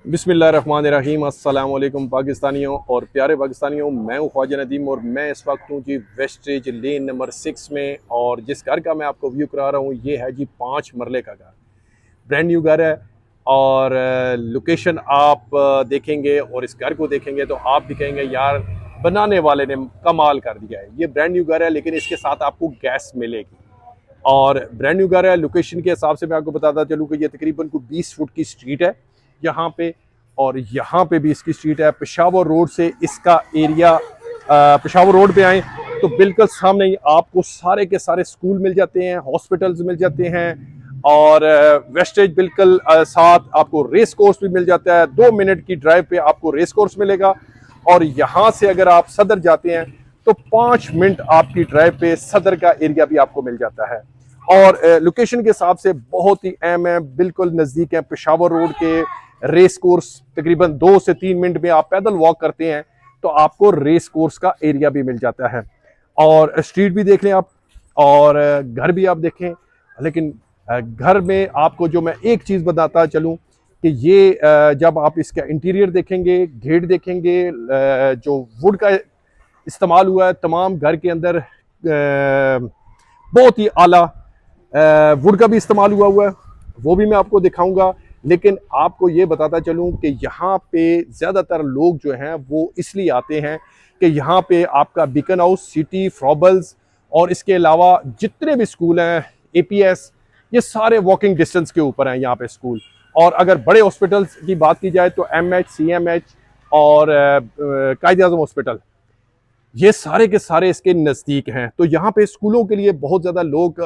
बिस्मिल्लाहिर्रहमानिर्रहीम। अस्सलाम वालेकुम पाकिस्तानियों और प्यारे पाकिस्तानियों, मैं हूँ ख्वाजा नदीम और मैं इस वक्त हूँ जी वेस्टेज लेन नंबर 6 में। और जिस घर का मैं आपको व्यू करा रहा हूँ ये है जी 5 मरले का घर, ब्रांड न्यू घर है। और लोकेशन आप देखेंगे और इस घर को देखेंगे तो आप भी कहेंगे यार बनाने वाले ने कमाल कर दिया है। ये ब्रांड न्यू घर है लेकिन इसके साथ आपको गैस मिलेगी और ब्रांड न्यू घर है। लोकेशन के हिसाब से मैं आपको बताता चलूँ कि ये तकरीबन को 20 फुट की स्ट्रीट है यहाँ पे, और यहाँ पे भी इसकी स्ट्रीट है। पेशावर रोड से इसका एरिया, पेशावर रोड पे आए तो बिल्कुल सामने ही आपको सारे के सारे स्कूल मिल जाते हैं, हॉस्पिटल्स मिल जाते हैं और वेस्टेज बिल्कुल साथ आपको रेस कोर्स भी मिल जाता है। 2 मिनट की ड्राइव पे आपको रेस कोर्स मिलेगा। और यहाँ से अगर आप सदर जाते हैं तो 5 मिनट आपकी ड्राइव पे सदर का एरिया भी आपको मिल जाता है। और लोकेशन के हिसाब से बहुत ही अहम है, बिल्कुल नज़दीक है पेशावर रोड के। रेस कोर्स तकरीबन 2 से 3 मिनट में आप पैदल वॉक करते हैं तो आपको रेस कोर्स का एरिया भी मिल जाता है। और स्ट्रीट भी देख लें आप और घर भी आप देखें। लेकिन घर में आपको जो मैं एक चीज़ बताता चलूं कि ये जब आप इसका इंटीरियर देखेंगे, गेट देखेंगे, जो वुड का इस्तेमाल हुआ है तमाम घर के अंदर बहुत ही आला वुड का भी इस्तेमाल हुआ है, वो भी मैं आपको दिखाऊंगा। लेकिन आपको ये बताता चलूं कि यहाँ पे ज़्यादातर लोग जो हैं वो इसलिए आते हैं कि यहाँ पे आपका बीकन हाउस, सिटी, फ्रॉबल्स और इसके अलावा जितने भी स्कूल हैं, एपीएस, ये सारे वॉकिंग डिस्टेंस के ऊपर हैं यहाँ पे स्कूल। और अगर बड़े हॉस्पिटल्स की बात की जाए तो एमएच, सीएमएच और कायद-ए-आज़म हॉस्पिटल, ये सारे के सारे इसके नज़दीक हैं। तो यहाँ पे स्कूलों के लिए बहुत ज़्यादा लोग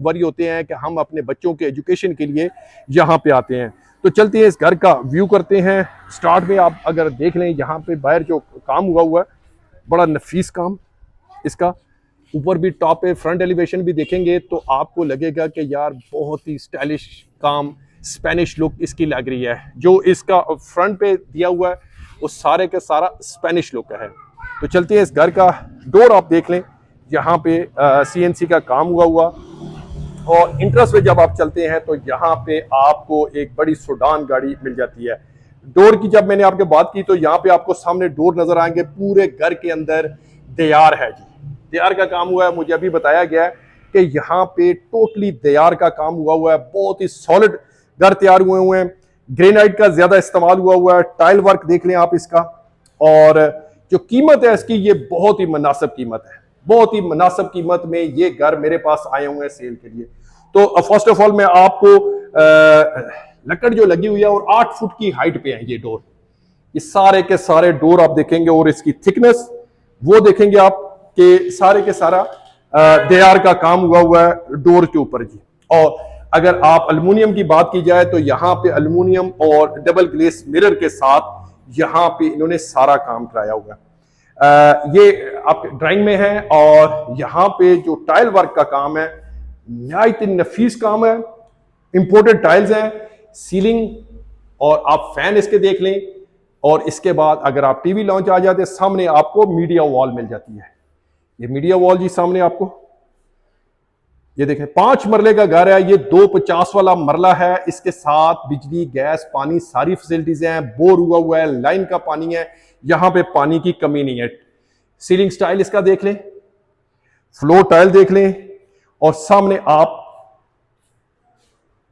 वरी होते हैं कि हम अपने बच्चों के एजुकेशन के लिए यहाँ पे आते हैं। तो चलते हैं इस घर का व्यू करते हैं। स्टार्ट में आप अगर देख लें यहाँ पे बाहर जो काम हुआ है बड़ा नफीस काम इसका। ऊपर भी टॉप पे फ्रंट एलिवेशन भी देखेंगे तो आपको लगेगा कि यार बहुत ही स्टाइलिश काम, स्पेनिश लुक इसकी लग रही है। जो इसका फ्रंट पे दिया हुआ है वो सारे का सारा स्पेनिश लुक है। तो चलते हैं इस घर का डोर आप देख लें, यहाँ पे सीएनसी का काम हुआ। और इंट्रेंस पे जब आप चलते हैं तो यहाँ पे आपको एक बड़ी सुडान गाड़ी मिल जाती है। डोर की जब मैंने आपके बात की तो यहाँ पे आपको सामने डोर नजर आएंगे। पूरे घर के अंदर दीवार है जी, दीवार का काम हुआ है। मुझे अभी बताया गया है कि यहाँ पे टोटली दीवार का काम हुआ है। बहुत ही सॉलिड घर तैयार हुए हैं। ग्रेनाइट का ज्यादा इस्तेमाल हुआ है। टाइल वर्क देख लें आप इसका। और जो कीमत है इसकी, ये बहुत ही मुनासिब कीमत है। बहुत ही मुनासिब कीमत में ये घर मेरे पास आए हुए हैं सेल के लिए। तो फर्स्ट ऑफ ऑल मैं आपको लकड़ जो लगी हुई है और 8 फुट की हाइट पे है ये डोर। ये सारे के सारे डोर आप देखेंगे और इसकी थिकनेस वो देखेंगे आप कि सारे के सारा दीवार का काम हुआ है डोर के ऊपर जी। और अगर आप अल्युमिनियम की बात की जाए तो यहाँ पे अल्युमिनियम और डबल ग्लेस मिरर के साथ यहाँ पे इन्होंने सारा काम कराया हुआ है। ये आप ड्राइंग में है। और यहाँ पे जो टाइल वर्क का काम है निहायत नफीस काम है। इंपोर्टेड टाइल्स हैं, सीलिंग और आप फैन इसके देख लें। और इसके बाद अगर आप टीवी लॉन्च आ जाते सामने आपको मीडिया वॉल मिल जाती है। ये मीडिया वॉल जी सामने आपको ये देखें। 5 मरले का घर है ये, 250 वाला मरला है। इसके साथ बिजली, गैस, पानी सारी फैसिलिटीज हैं। बोर हुआ है, लाइन का पानी है, यहां पे पानी की कमी नहीं है। सीलिंग स्टाइल इसका देख लें, फ्लोर टाइल देख लें। और सामने आप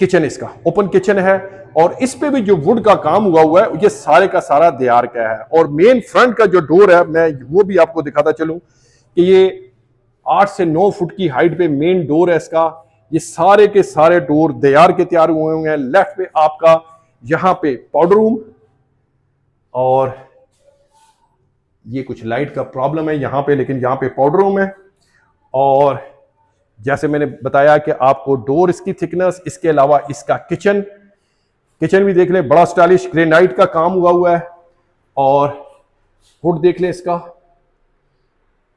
किचन, इसका ओपन किचन है। और इस पे भी जो वुड का काम हुआ है ये सारे का सारा दीवार का है। और मेन फ्रंट का जो डोर है मैं वो भी आपको दिखाता चलूं कि ये 8 से 9 फुट की हाइट पे मेन डोर है इसका। ये सारे के सारे डोर दीवार के तैयार हुए हैं। लेफ्ट पे आपका यहां पे पाउडर रूम, और ये कुछ लाइट का प्रॉब्लम है यहां पे, लेकिन यहां पे पाउडर रूम है। और जैसे मैंने बताया कि आपको डोर, इसकी थिकनेस, इसके अलावा इसका किचन भी देख लें, बड़ा स्टाइलिश ग्रेनाइट का काम हुआ है। और हुड देख लें इसका।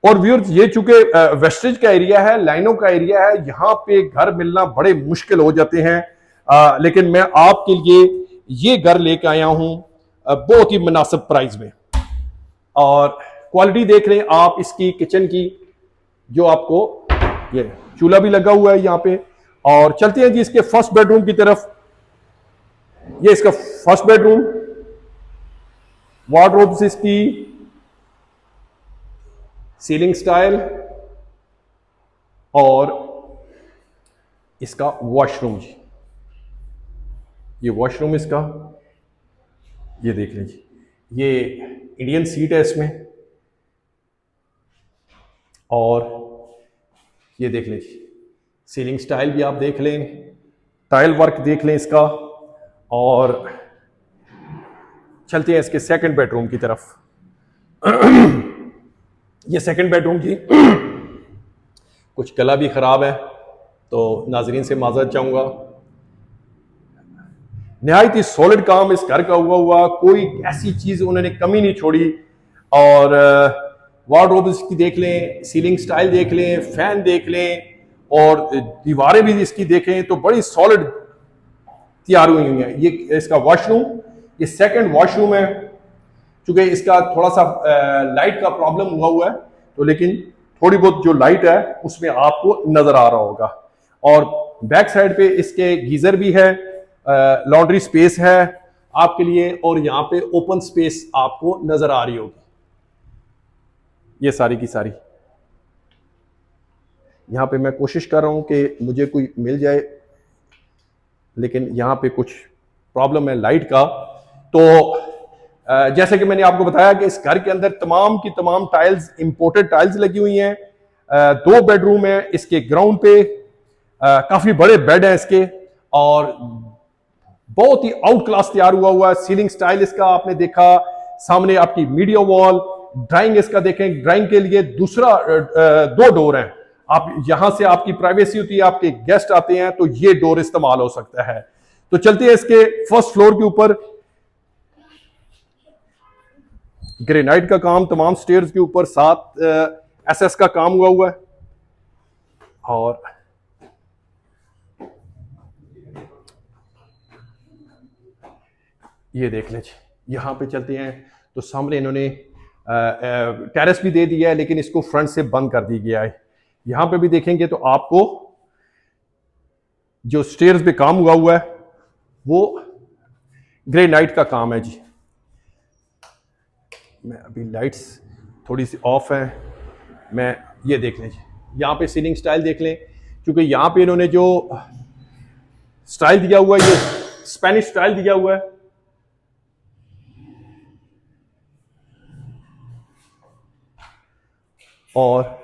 और व्यूअर्स ये चूंकि वेस्टेज का एरिया है, लाइनों का एरिया है, यहाँ पे घर मिलना बड़े मुश्किल हो जाते हैं। लेकिन मैं आपके लिए ये घर लेके आया हूं बहुत ही मुनासिब प्राइस में। और क्वालिटी देख लें आप इसकी किचन की, जो आपको ये चूल्हा भी लगा हुआ है यहाँ पे। और चलते हैं जी इसके फर्स्ट बेडरूम की तरफ। ये इसका फर्स्ट बेडरूम। वार्डरोब्स इसकी सीलिंग स्टाइल और इसका वॉशरूम जी, ये वॉशरूम इसका, ये देख लीजिए, ये इंडियन सीट है इसमें, और ये देख लीजिए सीलिंग स्टाइल भी आप देख लें, टाइल वर्क देख लें इसका। और चलते हैं इसके सेकंड बेडरूम की तरफ। ये सेकंड बेडरूम जी कुछ गला भी खराब है तो नाजरीन से माजरत चाहूंगा। निहायत ही सॉलिड काम इस घर का हुआ, कोई ऐसी चीज उन्होंने कमी नहीं छोड़ी। और वार्डरोब्स की देख लें, सीलिंग स्टाइल देख लें, फैन देख लें, और दीवारें भी इसकी देखें तो बड़ी सॉलिड तैयार हुई हैं। ये इसका वॉशरूम, ये सेकंड वॉशरूम है। चूंकि इसका थोड़ा सा लाइट का प्रॉब्लम हुआ है तो लेकिन थोड़ी बहुत जो लाइट है उसमें आपको नजर आ रहा होगा। और बैक साइड पे इसके गीजर भी है, लॉन्ड्री स्पेस है आपके लिए, और यहाँ पे ओपन स्पेस आपको नजर आ रही होगी। ये सारी की सारी यहाँ पे मैं कोशिश कर रहा हूँ कि मुझे कोई मिल जाए, लेकिन यहाँ पे कुछ प्रॉब्लम है लाइट का। तो जैसे कि मैंने आपको बताया कि इस घर के अंदर तमाम की तमाम टाइल्स, इंपोर्टेड टाइल्स लगी हुई हैं। 2 बेडरूम है इसके, ग्राउंड पे काफी बड़े बेड हैं इसके, और बहुत ही आउट क्लास तैयार हुआ है। सीलिंग स्टाइल इसका आपने देखा, सामने आपकी मीडिया वॉल, ड्राइंग इसका देखें, ड्राइंग के लिए दूसरा 2 डोर हैं। आप यहां से आपकी प्राइवेसी होती है, आपके गेस्ट आते हैं तो ये डोर इस्तेमाल हो सकता है। तो चलते हैं इसके फर्स्ट फ्लोर के ऊपर। ग्रेनाइट का काम तमाम स्टेयर्स के ऊपर, 7 SS का काम हुआ है। और ये देख लीजिए, यहां पे चलते हैं तो सामने इन्होंने टेरेस भी दे दिया है, लेकिन इसको फ्रंट से बंद कर दी गया है। यहां पे भी देखेंगे तो आपको जो स्टेयर्स पे काम हुआ है वो ग्रेनाइट का काम है जी। मैं अभी लाइट्स थोड़ी सी ऑफ है, मैं ये देख लें, यहाँ पे सीलिंग स्टाइल देख लें, क्योंकि यहाँ पे इन्होंने जो स्टाइल दिया हुआ है ये स्पेनिश स्टाइल दिया हुआ है। और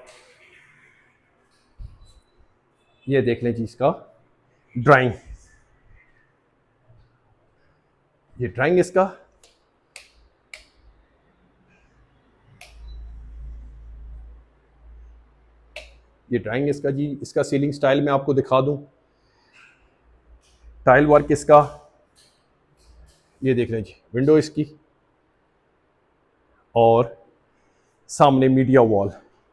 ये देख लें जी इसका ड्राइंग, ये ड्राइंग इसका, ये ड्राइंग इसका जी। इसका सीलिंग स्टाइल मैं आपको दिखा दूं, टाइल वर्क इसका, ये देख लें जी, विंडो इसकी, और सामने मीडिया वॉल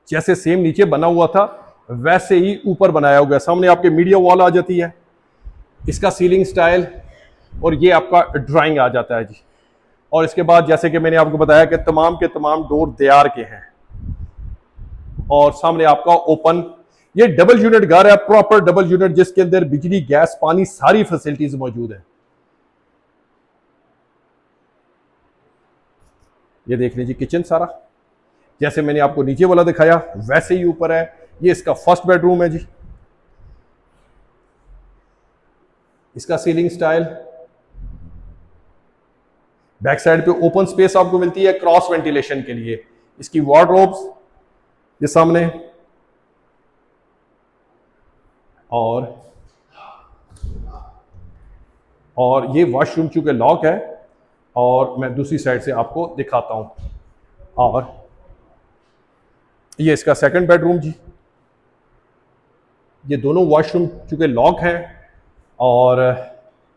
जैसे सेम नीचे बना हुआ था वैसे ही ऊपर बनाया हुआ है। सामने आपके मीडिया वॉल आ जाती है, इसका सीलिंग स्टाइल, और ये आपका ड्राइंग आ जाता है जी। और इसके बाद जैसे कि मैंने आपको बताया कि तमाम के तमाम डोर दीवार के हैं, और सामने आपका ओपन, ये डबल यूनिट घर है, प्रॉपर डबल यूनिट, जिसके अंदर बिजली, गैस, पानी, सारी फैसिलिटीज मौजूद है। ये देख लीजिए किचन सारा, जैसे मैंने आपको नीचे वाला दिखाया वैसे ही ऊपर है। ये इसका फर्स्ट बेडरूम है जी। इसका सीलिंग स्टाइल, बैक साइड पे ओपन स्पेस आपको मिलती है क्रॉस वेंटिलेशन के लिए। इसकी वार्डरोब्स ये सामने, और ये वॉशरूम चूंकि लॉक है, और मैं दूसरी साइड से आपको दिखाता हूं। और ये इसका सेकंड बेडरूम जी। ये दोनों वॉशरूम चूंकि लॉक हैं, और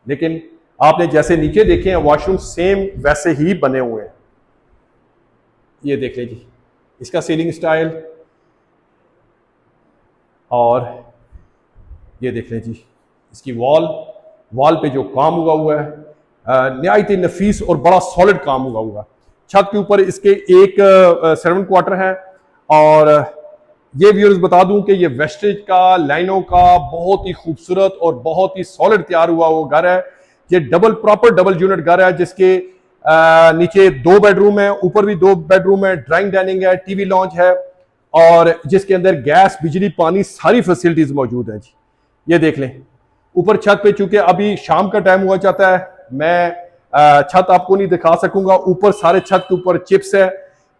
लेकिन आपने जैसे नीचे देखे हैं वॉशरूम सेम वैसे ही बने हुए हैं। ये देख लीजिए इसका सीलिंग स्टाइल, और ये देख लीजिए इसकी वॉल पे जो काम हुआ है निहायत ही नफीस और बड़ा सॉलिड काम हुआ है। छत के ऊपर इसके एक सर्वेंट क्वार्टर है, और ये व्यूअर्स बता दूं कि ये वेस्टेज का, लाइनों का बहुत ही खूबसूरत और बहुत ही सॉलिड तैयार हुआ वो घर है। ये प्रॉपर डबल यूनिट घर है, जिसके नीचे 2 बेडरूम है, ऊपर भी 2 बेडरूम है, ड्राइंग डाइनिंग है, टीवी लॉन्च है और जिसके अंदर गैस, बिजली, पानी सारी फैसिलिटीज मौजूद है जी। ये देख लें ऊपर छत पे, चूंकि अभी शाम का टाइम हुआ जाता है, मैं छत आपको नहीं दिखा सकूंगा। ऊपर सारे छत के ऊपर चिप्स है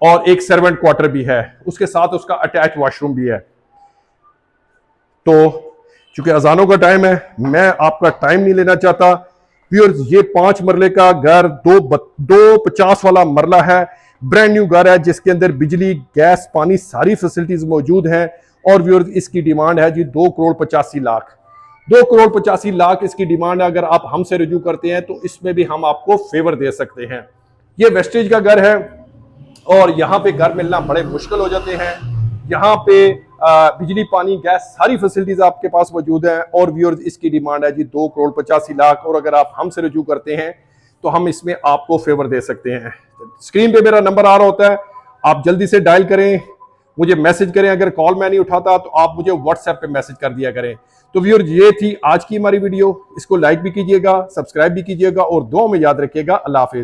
और एक सर्वेंट क्वार्टर भी है, उसके साथ उसका अटैच वॉशरूम भी है। तो चूंकि अजानों का टाइम है, मैं आपका टाइम नहीं लेना चाहता व्यूअर्स। ये 5 मरले का घर, दो 50 वाला मरला है, ब्रांड न्यू घर है जिसके अंदर बिजली, गैस, पानी सारी फैसिलिटीज मौजूद हैं। और व्यूअर्स इसकी डिमांड है जी 2,85,00,000। 2,85,00,000 इसकी डिमांड है। अगर आप हमसे रिव्यू करते हैं तो इसमें भी हम आपको फेवर दे सकते हैं। ये वेस्टेज का घर है और यहाँ पे घर मिलना बड़े मुश्किल हो जाते हैं। यहाँ पे बिजली, पानी, गैस सारी फैसिलिटीज आपके पास मौजूद है। और व्यूअर्स इसकी डिमांड है जी 2,85,00,000 और अगर आप हमसे रिव्यू करते हैं तो हम इसमें आपको फेवर दे सकते हैं। स्क्रीन पे मेरा नंबर आ रहा होता है, आप जल्दी से डायल करें, मुझे मैसेज करें। अगर कॉल मैं नहीं उठाता तो आप मुझे व्हाट्सएप पे मैसेज कर दिया करें। तो व्यूअर्स ये थी आज की हमारी वीडियो, इसको लाइक भी कीजिएगा, सब्सक्राइब भी कीजिएगा और दुआ में याद रखिएगा। अल्लाह हाफिज।